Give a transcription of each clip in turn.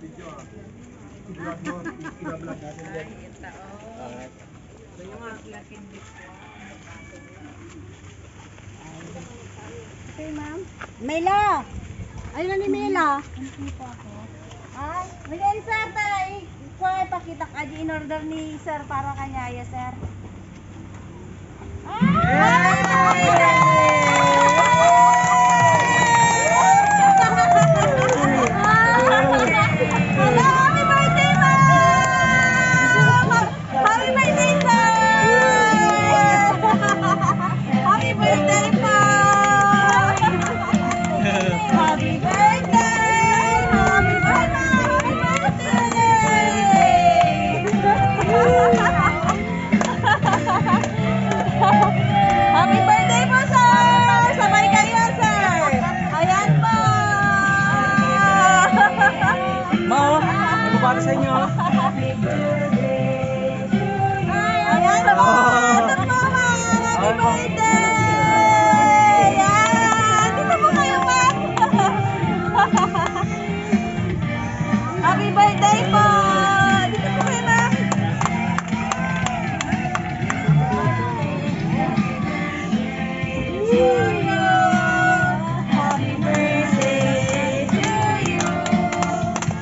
Okay, ma'am. Mela! Ayun na ni Mela. Ay, bigay sir, tayo. Kuya, pakita ka di in order ni sir para kanya, yes, sir. Happy birthday po, sir! Sabay kayo, sir! Ayan po! Ma, ano para sa inyo? Happy birthday! Ayan po! Ito po, ma'am! Happy birthday! Ayan! Dito po kayo, ma'am! Happy birthday po! Dito po kayo, ma'am! Happy birthday to you.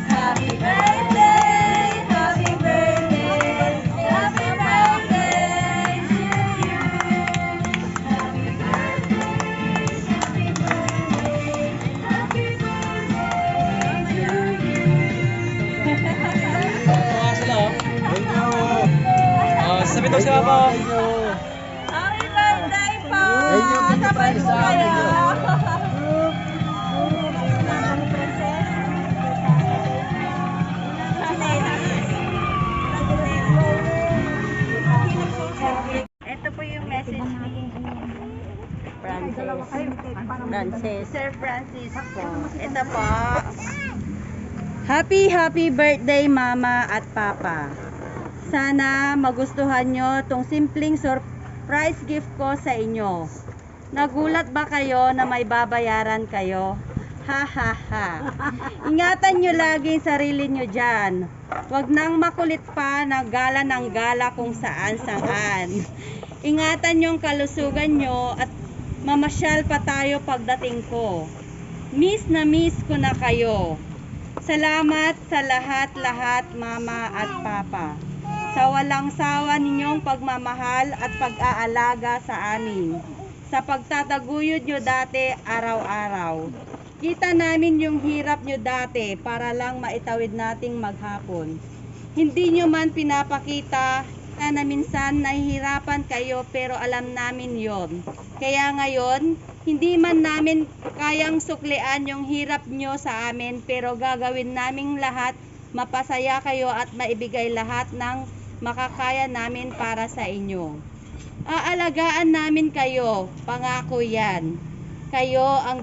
Happy birthday, happy birthday, happy birthday to you. Happy birthday, happy birthday, happy birthday to you. Mga sila, oh. Thank you. Sabi daw sila po. Happy birthday po! Thank you, Sabay po kayo! Ito po yung message ni Francis. Sir Francis po. Ito po. Happy birthday mama at papa. Sana magustuhan nyo tong simpleng surprise gift ko sa inyo. Nagulat ba kayo na may babayaran kayo? Ha ha ha. Ingatan nyo lagi sarili nyo dyan. Huwag nang makulit pa na gala ng gala kung saan saan. Ingatan yung kalusugan nyo at mamasyal pa tayo pagdating ko. Miss na miss ko na kayo. Salamat sa lahat-lahat mama at papa. Sa walang sawa ninyong pagmamahal at pag-aalaga sa amin. Sa pagtataguyod nyo dati araw-araw. Kita namin yung hirap nyo dati para lang maitawid nating maghapon. Hindi nyo man pinapakita na minsan nahihirapan kayo pero alam namin yon. Kaya ngayon, hindi man namin kayang suklian yung hirap nyo sa amin pero gagawin naming lahat, mapasaya kayo at maibigay lahat ng makakaya namin para sa inyo. Aalagaan namin kayo, pangako yan. Kayo ang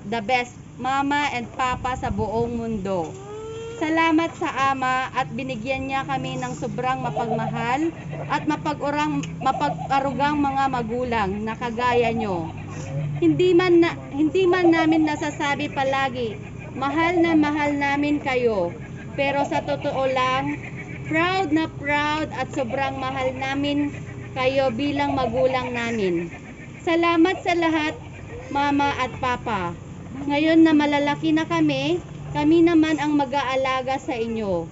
the best mama and papa sa buong mundo. Salamat sa ama at binigyan niya kami ng sobrang mapagmahal at mapag-arugang mga magulang na kagaya nyo. Hindi man namin nasasabi palagi, mahal na mahal namin kayo. Pero sa totoo lang, proud na proud at sobrang mahal namin kayo bilang magulang namin. Salamat sa lahat, mama at papa. Ngayon na malalaki na kami naman ang mag-aalaga sa inyo.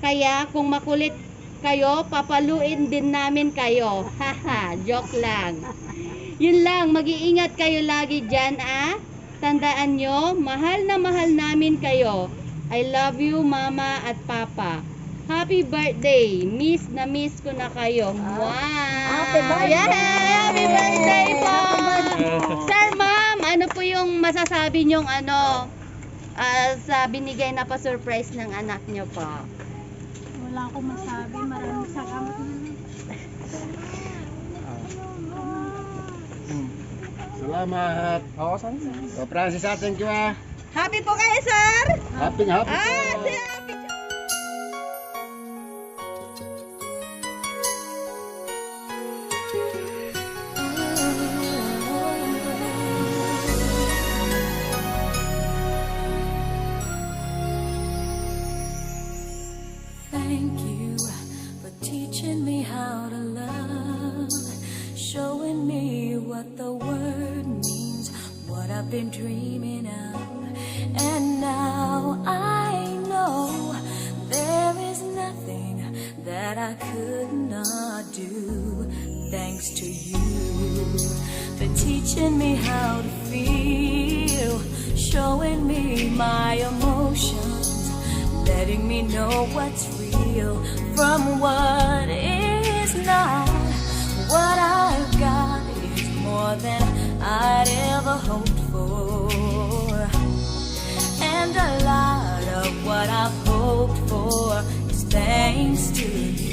Kaya kung makulit kayo, papaluin din namin kayo. Haha, joke lang. Yun lang, mag-iingat kayo lagi dyan, ah. Tandaan nyo, mahal na mahal namin kayo. I love you, mama at papa. Happy birthday. Miss na miss ko na kayo. Wow. Happy birthday. Yeah, happy birthday po. Sir, ma'am, ano po yung masasabi nyong sa binigay na pa-surprise ng anak nyo po? Wala akong masabi. Maraming salamat. Salamat. Oo, saan? So, Francis, thank you ah. Happy po kayo, sir? Happy. Happy. what the word means, what I've been dreaming of. And now I know there is nothing that I could not do. Thanks to you for teaching me how to feel, showing me my emotions, letting me know what's real from what is not. What I've got is more than I'd ever hoped for, and a lot of what I've hoped for is thanks to you.